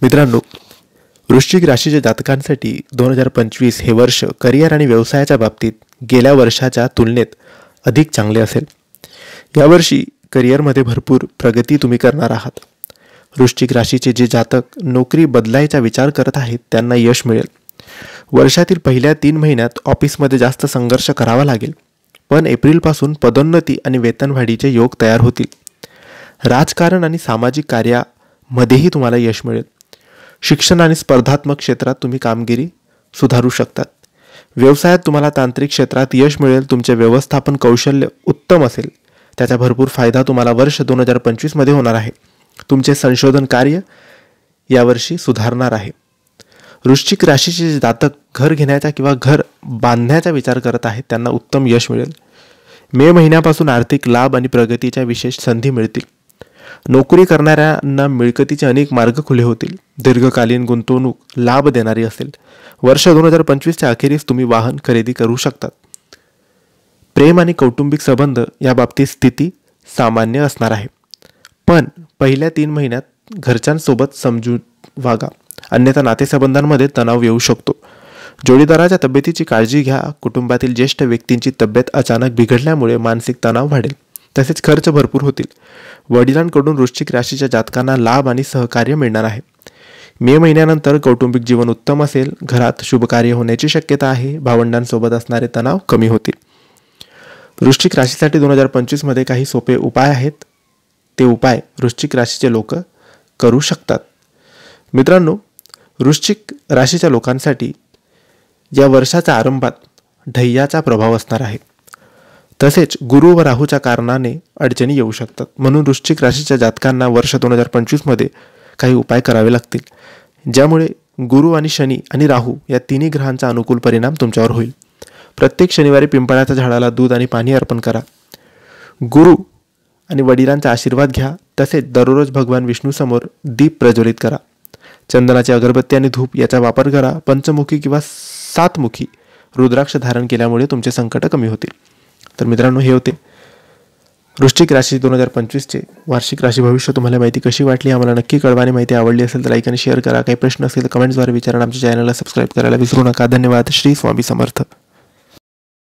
मित्रांनो, वृश्चिक राशीच्या जातकांसाठी 2025 हे वर्ष करिअर आणि व्यवसायाच्या बाबतीत गेल्या वर्षाच्या तुलनेत अधिक चांगले असेल. यावर्षी करिअरमध्ये भरपूर प्रगती तुम्ही करणार आहात. वृश्चिक राशीचे जे जातक नोकरी बदलायचा विचार करत आहेत त्यांना यश मिळेल. वर्षातील पहिल्या 3 महिन्यात ऑफिसमध्ये जास्त संघर्ष करावा लागेल, पण एप्रिलपासून पदोन्नती आणि वेतनवाढीचे योग तयार होतील. राजकारण आणि सामाजिक कार्यामध्येही तुम्हाला यश मिळेल. शिक्षण आणि स्पर्धात्मक क्षेत्रात तुम्ही कामगिरी सुधारू शकतात. व्यवसायात तुम्हाला तांत्रिक क्षेत्रात यश मिळेल. तुमचे व्यवस्थापन कौशल्य उत्तम असेल, त्याचा भरपूर फायदा तुम्हाला वर्ष 2025 मध्ये होणार आहे. तुमचे संशोधन कार्य यावर्षी सुधारणार आहे. वृश्चिक राशीचे जातक घर घेण्याचा किंवा घर बांधण्याचा विचार करत आहेत त्यांना उत्तम यश मिळेल. मे महिन्यापासून आर्थिक लाभ आणि प्रगतीच्या विशेष संधी मिळतील. नोकरी करणाऱ्यांना मिळकतीचे अनेक मार्ग खुले होतील. दीर्घकालीन गुंतवणूक लाभ देणारी असेल. वर्ष 2025च्या अखेरीस तुम्ही वाहन खरेदी करू शकतात. प्रेम आणि कौटुंबिक संबंध या बाबतीत स्थिती सामान्य असणार आहे, पण पहिल्या 3 महिन्यात घरच्यांसोबत समजून वागा, अन्यथा नातेसंबंधांमध्ये तणाव येऊ शकतो. जोडीदाराच्या तब्येतीची काळजी घ्या. कुटुंबातील ज्येष्ठ व्यक्तींची तब्येत अचानक बिघडल्यामुळे मानसिक तणाव वाढेल, तसेच खर्च भरपूर होतील. वडिलांकडून वृश्चिक राशीच्या जातकांना लाभ आणि सहकार्य मिळणार आहे. मे महिन्यानंतर कौटुंबिक जीवन उत्तम असेल. घरात शुभकार्य होण्याची शक्यता आहे. भावंडांसोबत असणारे तणाव कमी होतील. वृश्चिक राशीसाठी 2025 मध्ये काही सोपे उपाय आहेत. ते उपाय वृश्चिक राशीचे लोक करू शकतात. मित्रांनो, वृश्चिक राशीच्या लोकांसाठी या वर्षाच्या आरंभात ढय्याचा प्रभाव असणार आहे. तसेच गुरु व राहूच्या कारणाने अडचणी येऊ शकतात. म्हणून वृश्चिक राशीच्या जातकांना वर्ष 2025 मध्ये काही उपाय करावे लागतील, ज्यामुळे गुरु आणि शनी आणि राहू या तिन्ही ग्रहांचा अनुकूल परिणाम तुमच्यावर होईल. प्रत्येक शनिवारी पिंपळाच्या झाडाला दूध आणि पाणी अर्पण करा. गुरु आणि वडिलांचा आशीर्वाद घ्या. तसेच दररोज भगवान विष्णू समोर दीप प्रज्वलित करा. चंदनाची अगरबत्ती आणि धूप याचा वापर करा. पंचमुखी किंवा 7मुखी रुद्राक्ष धारण केल्यामुळे तुमचे संकट कमी होतील. तर मित्रांनो, हे होते वृश्चिक राशी 2025चे वार्षिक राशी भविष्य. तुम्हाला माहिती कशी वाटली आम्हाला नक्की कळवा, आणि माहिती आवडली असेल तर लाईक आणि शेअर करा. काही प्रश्न असेल तर कमेंट्सद्वारे विचारा. आमच्या चॅनलला सबस्क्राईब करायला विसरू नका. धन्यवाद. श्री स्वामी समर्थ.